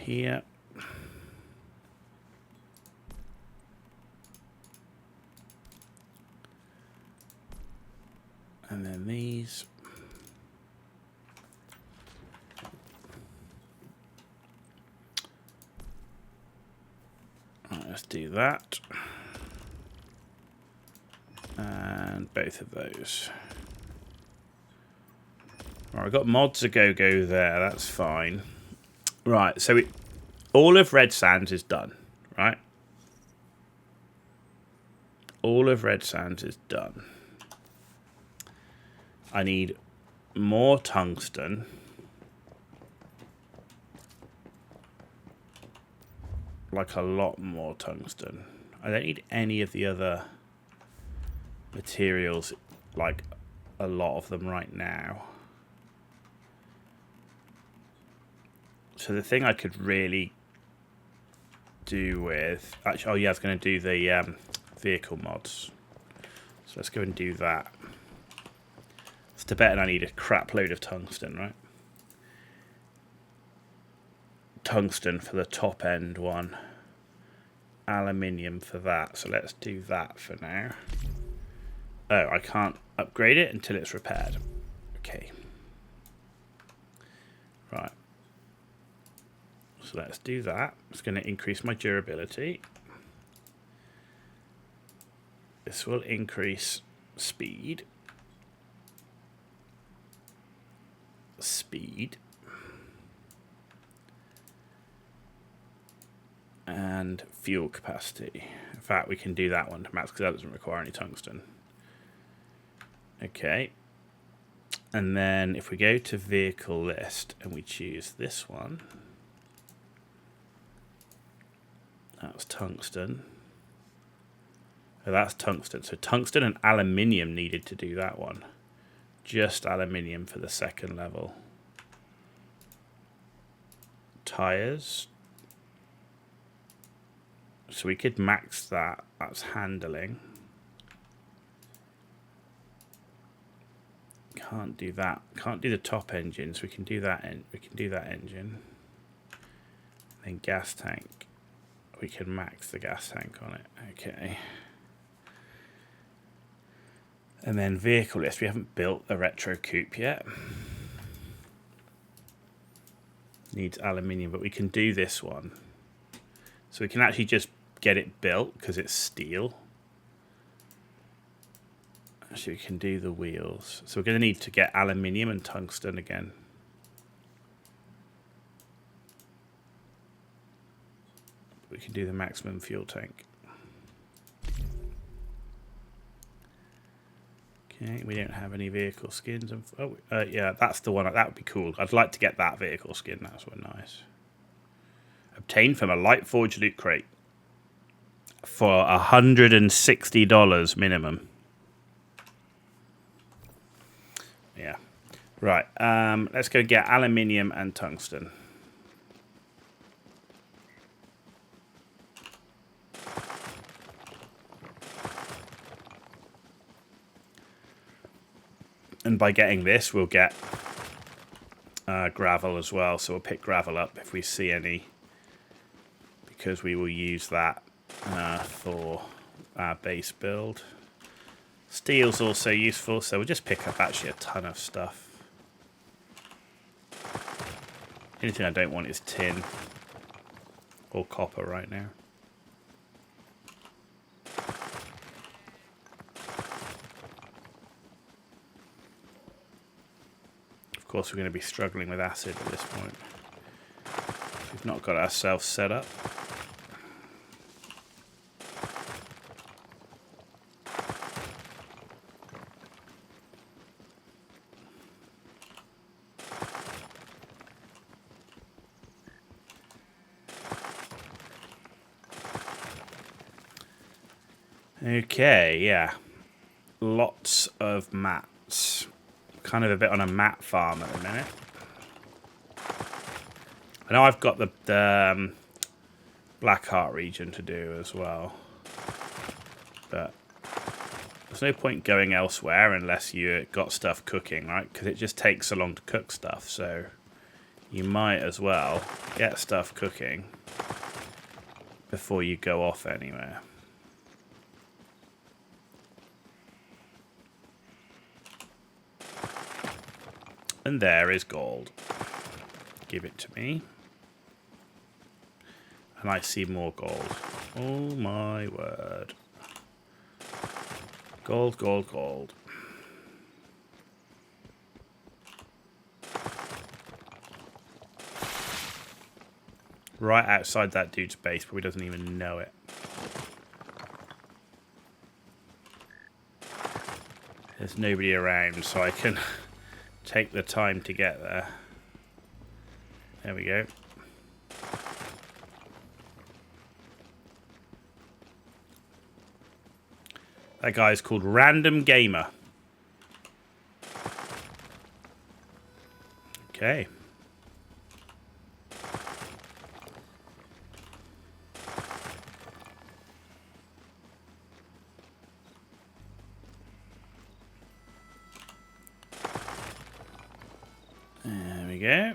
here. And then these. Right, let's do that. And both of those. Right, I've got mods a go there. That's fine. Right, so all of Red Sands is done, right? All of Red Sands is done. I need more tungsten. Like a lot more tungsten. I don't need any of the other materials, like a lot of them right now. So the thing I could really do with... Actually, oh yeah, I was going to do the vehicle mods. So let's go and do that. It's Tibetan, I need a crap load of tungsten, right? Tungsten for the top end one. Aluminium for that. So let's do that for now. Oh, I can't upgrade it until it's repaired. Okay. Right. So let's do that. It's going to increase my durability. This will increase speed. And fuel capacity. In fact, we can do that one to max because that doesn't require any tungsten. Okay. And then if we go to vehicle list and we choose this one, that's tungsten. Oh, that's tungsten. So tungsten and aluminium needed to do that one. Just aluminium for the second level. Tires. So we could max that. That's handling. Can't do that. Can't do the top engine. So we can do that. We can do that engine. Then gas tank. We can max the gas tank on it. Okay. And then vehicle list. We haven't built a retro coupe yet. Needs aluminium, but we can do this one. So we can actually just get it built because it's steel. Actually, we can do the wheels. So we're going to need to get aluminium and tungsten again. We can do the maximum fuel tank. Okay, we don't have any vehicle skins. Oh, yeah, that's the one. That would be cool. I'd like to get that vehicle skin. That's one nice. Obtained from a Lightforge loot crate for $160 minimum. Yeah. Right. Let's go get aluminium and tungsten. And by getting this, we'll get gravel as well. So we'll pick gravel up if we see any, because we will use that for our base build. Steel's also useful, so we'll just pick up actually a ton of stuff. Anything I don't want is tin or copper right now. Of course, we're going to be struggling with acid at this point. We've not got ourselves set up. Okay, yeah. Lots of mats. Kind of a bit on a mat farm at the minute. I know I've got the Blackheart region to do as well. But there's no point going elsewhere unless you got stuff cooking, right? Because it just takes so long to cook stuff. So you might as well get stuff cooking before you go off anywhere. And there is gold. Give it to me. And I see more gold. Oh my word. Gold, gold, gold. Right outside that dude's base, but he doesn't even know it. There's nobody around, so I can take the time to get there. There we go. That guy's called Random Gamer. Okay. There we go.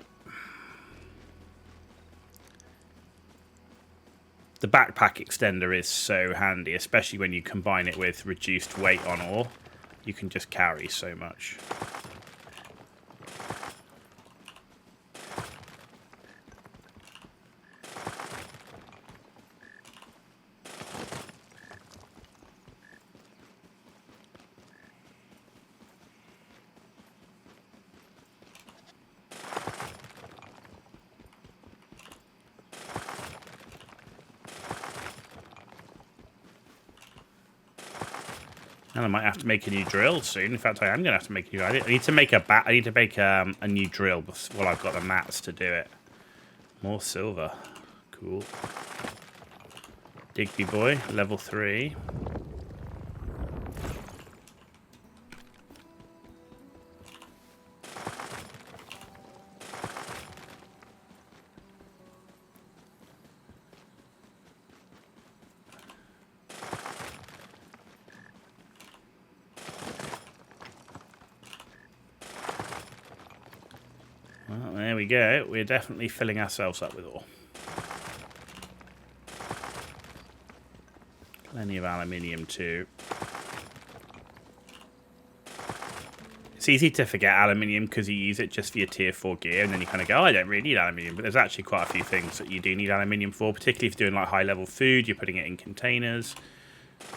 The backpack extender is so handy, especially when you combine it with reduced weight on ore. You can just carry so much. And I might have to make a new drill soon. In fact, I am going to have to make a new. I need to make a new drill while I've got the mats to do it. More silver, cool. Digby boy, level 3. Well, there we go. We're definitely filling ourselves up with ore. Plenty of aluminium too. It's easy to forget aluminium because you use it just for your tier 4 gear, and then you kind of go, oh, I don't really need aluminium. But there's actually quite a few things that you do need aluminium for, particularly if you're doing like high level food. You're putting it in containers.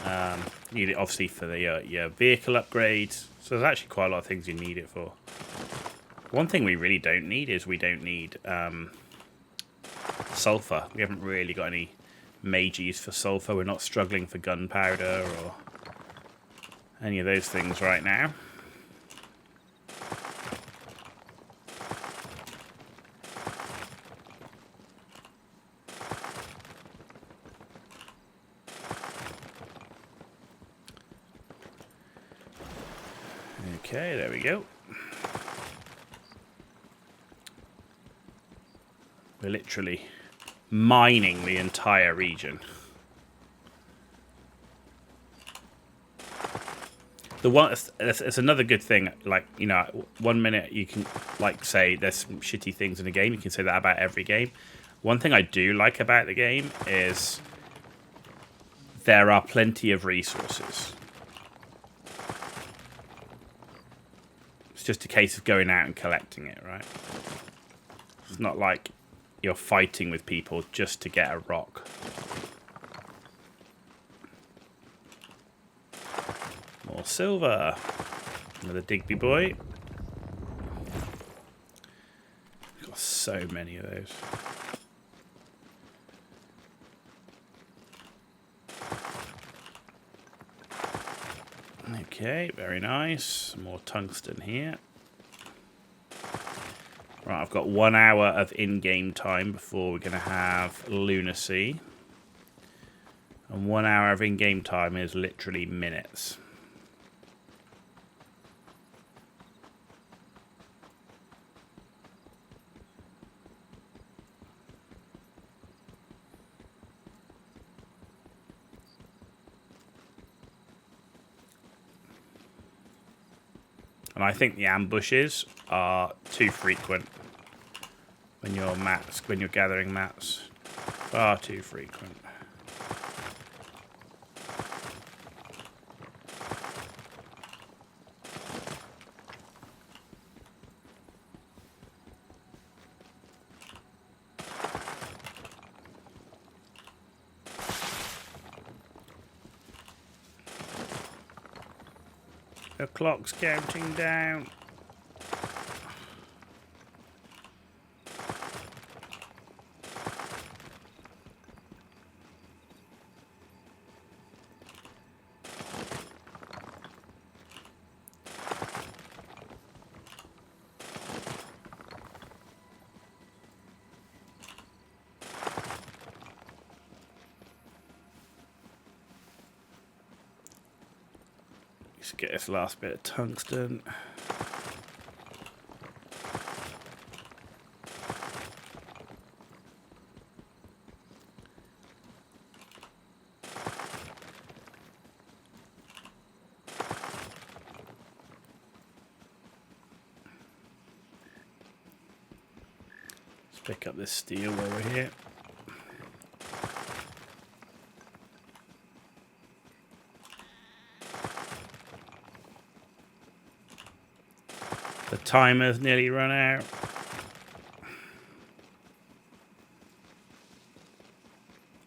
You need it obviously for the your vehicle upgrades. So there's actually quite a lot of things you need it for. One thing we really don't need is we don't need sulfur. We haven't really got any major use for sulfur. We're not struggling for gunpowder or any of those things right now. Okay, there we go. We're literally mining the entire region. It's another good thing. Like, you know, 1 minute you can like say there's some shitty things in the game. You can say that about every game. One thing I do like about the game is there are plenty of resources. It's just a case of going out and collecting it, right? It's not like you're fighting with people just to get a rock. More silver. Another Digby boy. Got so many of those. Okay, very nice. Some more tungsten here. Right, I've got 1 hour of in-game time before we're going to have lunacy. And 1 hour of in-game time is literally minutes. And I think the ambushes are too frequent. when you're gathering mats. Far too frequent. The clock's counting down. Let's get this last bit of tungsten. Let's pick up this steel while we're here. The timer's nearly run out.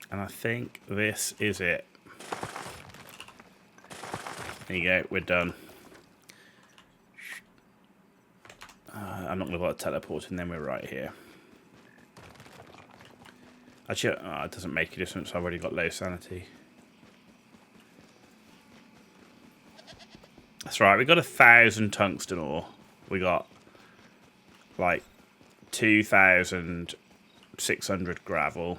And I think this is it. There you go, we're done. I'm not going to bother teleporting, then we're right here. Actually, it doesn't make a difference, I've already got low sanity. That's right, we got 1,000 tungsten ore. We got like 2,600 gravel.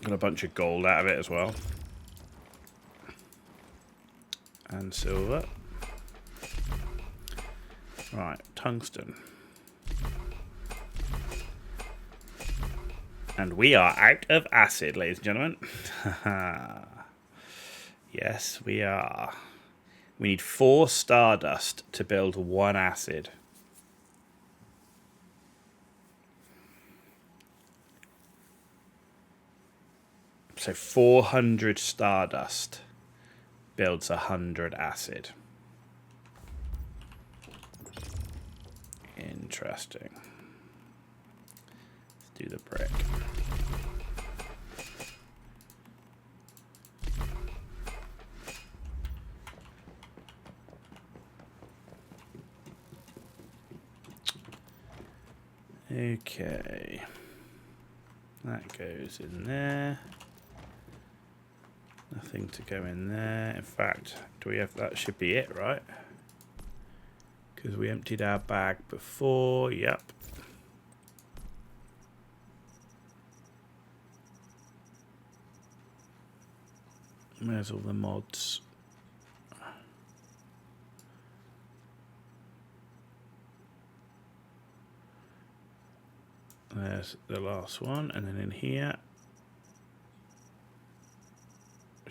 Got a bunch of gold out of it as well. And silver. Right, tungsten. And we are out of acid, ladies and gentlemen. Yes, we are. We need 4 stardust to build 1 acid. So 400 stardust builds 100 acid. Interesting. Let's do the brick. Okay. That goes in there. Nothing to go in there. In fact, do we have that? Should be it, right? Because we emptied our bag before. Yep. There's all the mods. There's the last one, and then in here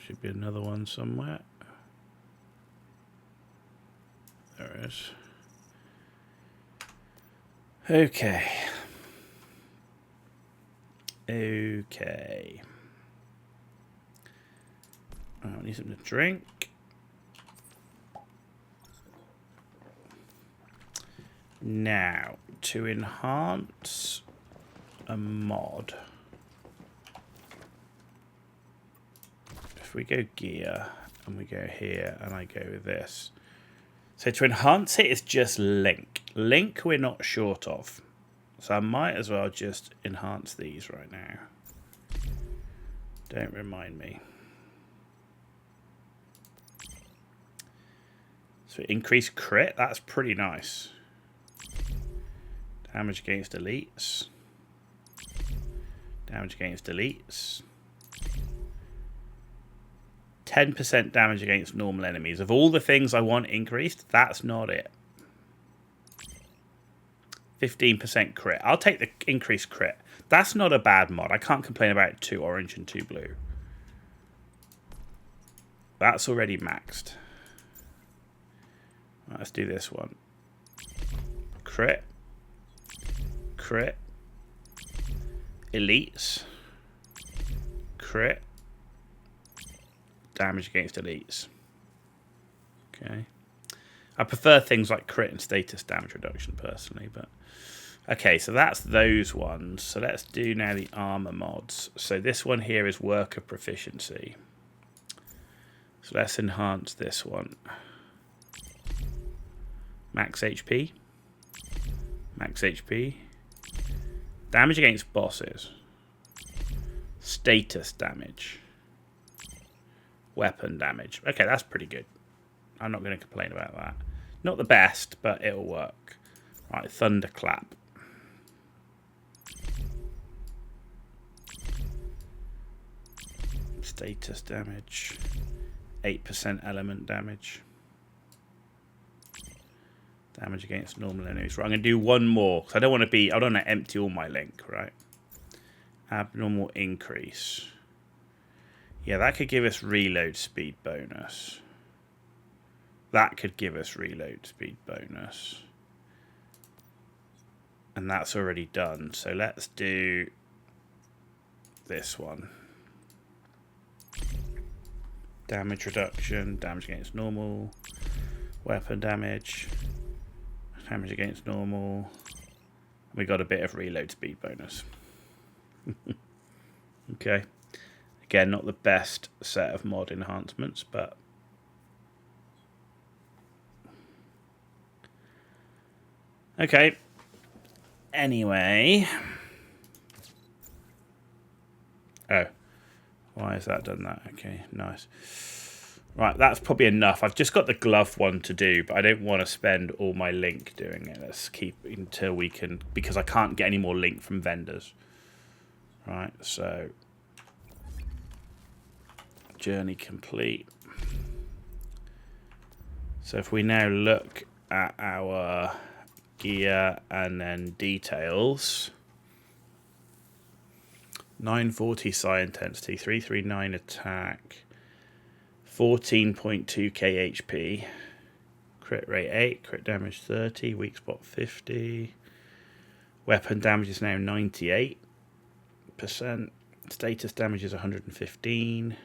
should be another one somewhere. There it is. Okay. Okay. I need something to drink. Now, to enhance a mod, if we go gear and we go here and I go with this, so to enhance it, it's just link. Link we're not short of, so I might as well just enhance these right now. Don't remind me. So increase crit, that's pretty nice. Damage against elites. Damage against elites. 10% damage against normal enemies. Of all the things I want increased, that's not it. 15% crit. I'll take the increased crit. That's not a bad mod. I can't complain about 2 orange and 2 blue. That's already maxed. Right, let's do this one. Crit. Crit. Elites. Crit. Damage against elites. Okay. I prefer things like crit and status damage reduction personally, but okay, so that's those ones. So let's do now the armor mods. So this one here is worker proficiency. So let's enhance this one. Max HP. Max HP. Damage against bosses. Status damage. Weapon damage. Okay, that's pretty good. I'm not going to complain about that. Not the best, but it'll work. Right, thunderclap. Status damage. 8% element damage. Damage against normal enemies. Right, I'm going to do one more because I don't want to empty all my link, right? Abnormal increase. Yeah, that could give us reload speed bonus. That could give us reload speed bonus. And that's already done. So let's do this one. Damage reduction, damage against normal, weapon damage, damage against normal. We got a bit of reload speed bonus. Okay. Again, not the best set of mod enhancements, but okay. Anyway. Oh. Why has that done that? Okay, nice. Right, that's probably enough. I've just got the glove one to do, but I don't want to spend all my link doing it. Let's keep until we can, because I can't get any more link from vendors. Right, so journey complete. So if we now look at our gear and then details, 940 psi intensity, 339 attack, 14.2k HP, crit rate 8, crit damage 30, weak spot 50, weapon damage is now 98%, status damage is 115,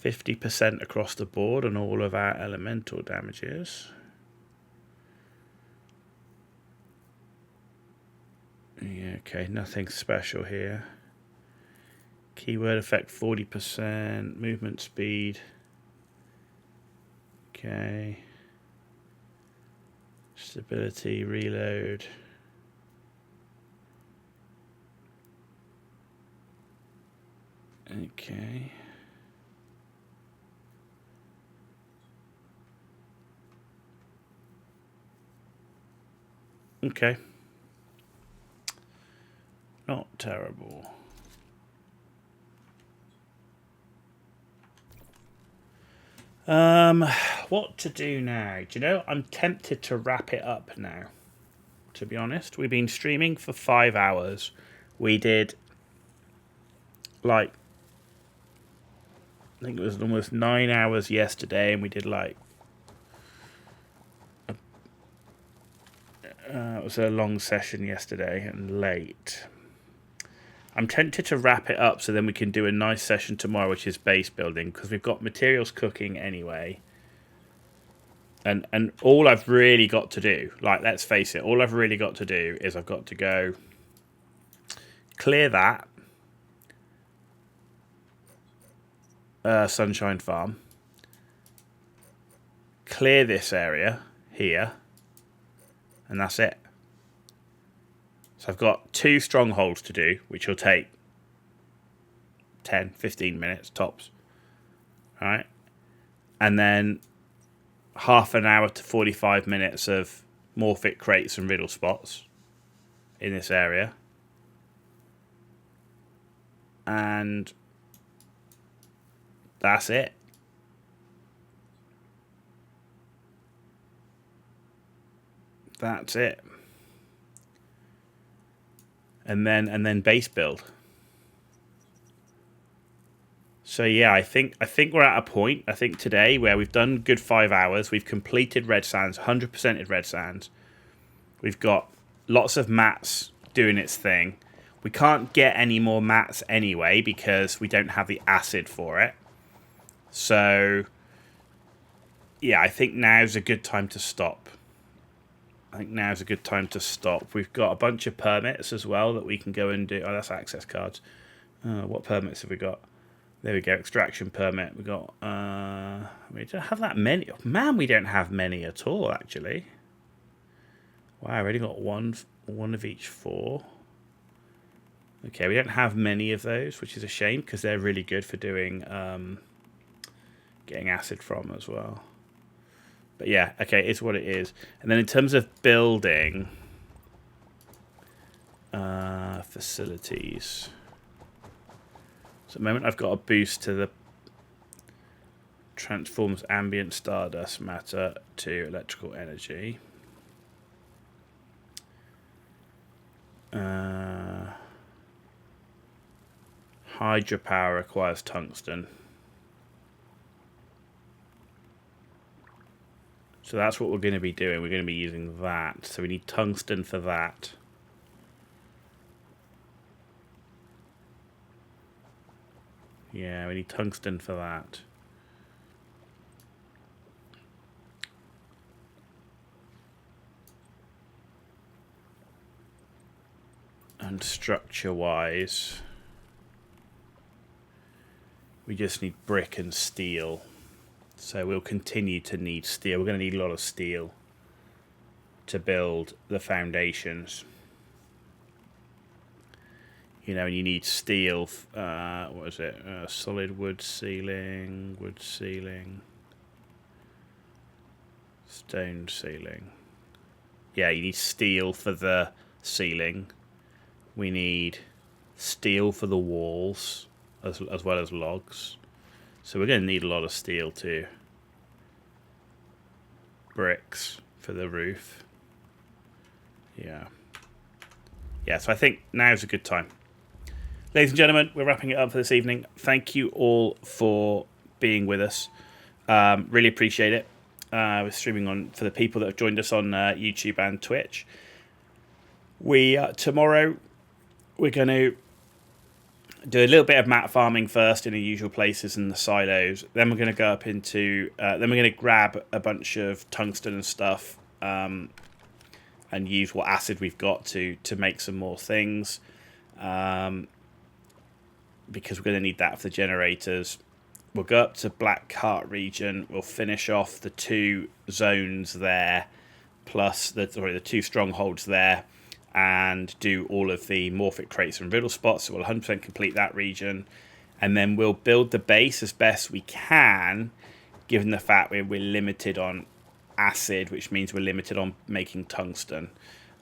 50% across the board on all of our elemental damages. Yeah, okay, nothing special here. Keyword effect 40%, movement speed. Okay. Stability, reload. Okay. Okay. Not terrible. What to do now? Do you know, I'm tempted to wrap it up now, to be honest. We've been streaming for 5 hours. We did, like, I think it was almost 9 hours yesterday, and we did, like, it was a long session yesterday and late. I'm tempted to wrap it up so then we can do a nice session tomorrow, which is base building, because we've got materials cooking anyway. And all I've really got to do, like, let's face it, all I've really got to do is I've got to go clear that Sunshine Farm, clear this area here, and that's it. So I've got 2 strongholds to do, which will take 10, 15 minutes tops. All right. And then half an hour to 45 minutes of morphic crates and riddle spots in this area. And that's it. That's it. And then base build. So yeah, I think we're at a point, I think today, where we've done good 5 hours. We've completed Red Sands, 100%ed Red Sands. We've got lots of mats doing its thing. We can't get any more mats anyway because we don't have the acid for it. So yeah, I think now's a good time to stop. We've got a bunch of permits as well that we can go and do. Oh, that's access cards. What permits have we got? There we go, extraction permit. We got. We don't have that many. Man, we don't have many at all, actually. Wow, I already got one of each 4. Okay, we don't have many of those, which is a shame because they're really good for doing getting acid from as well. But yeah, okay, it's what it is. And then in terms of building facilities, so at the moment I've got a boost to the transforms ambient stardust matter to electrical energy. Hydropower requires tungsten. So that's what we're going to be doing. We're going to be using that. So we need tungsten for that. Yeah, we need tungsten for that. And structure-wise, we just need brick and steel. So we'll continue to need steel. We're going to need a lot of steel to build the foundations. You know, and you need steel. What is it? Solid wood ceiling, stone ceiling. Yeah, you need steel for the ceiling. We need steel for the walls, as well as logs. So we're going to need a lot of steel too. Bricks for the roof. Yeah. Yeah, so I think now's a good time. Ladies and gentlemen, we're wrapping it up for this evening. Thank you all for being with us. Really appreciate it. We're streaming on for the people that have joined us on YouTube and Twitch. Tomorrow we're going to do a little bit of mat farming first in the usual places in the silos. Then we're going to go up into. Then we're going to grab a bunch of tungsten and stuff, and use what acid we've got to make some more things. Because we're going to need that for the generators. We'll go up to Black Heart region. We'll finish off the 2 zones there, plus the 2 strongholds there, and do all of the morphic crates and riddle spots. So we'll 100% complete that region, and then we'll build the base as best we can, given the fact we're limited on acid, which means we're limited on making tungsten.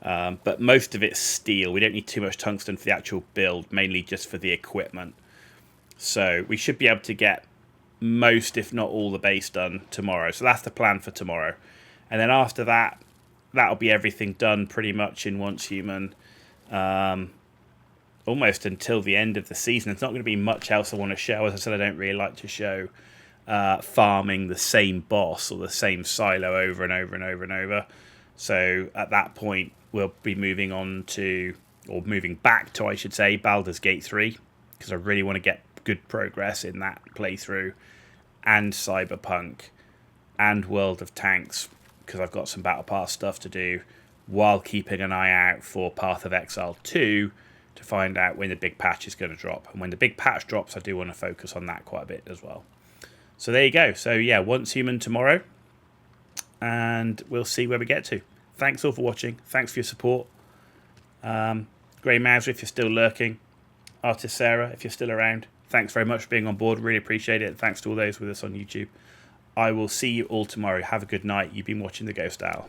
But most of it's steel. We don't need too much tungsten for the actual build, mainly just for the equipment. So we should be able to get most, if not all, the base done tomorrow. So that's the plan for tomorrow. And then after that, that'll be everything done pretty much in Once Human, almost until the end of the season. There's not going to be much else I want to show. As I said, I don't really like to show farming the same boss or the same silo over and over and over and over. So at that point, we'll be moving back to, I should say, Baldur's Gate 3, because I really want to get good progress in that playthrough, and Cyberpunk, and World of Tanks, because I've got some Battle Pass stuff to do, while keeping an eye out for Path of Exile 2 to find out when the big patch is going to drop. And when the big patch drops, I do want to focus on that quite a bit as well. So there you go. So yeah, Once Human tomorrow, and we'll see where we get to. Thanks all for watching. Thanks for your support. Grey Mauser, if you're still lurking. Artist Sarah, if you're still around. Thanks very much for being on board. Really appreciate it. Thanks to all those with us on YouTube. I will see you all tomorrow. Have a good night. You've been watching The Ghost Owl.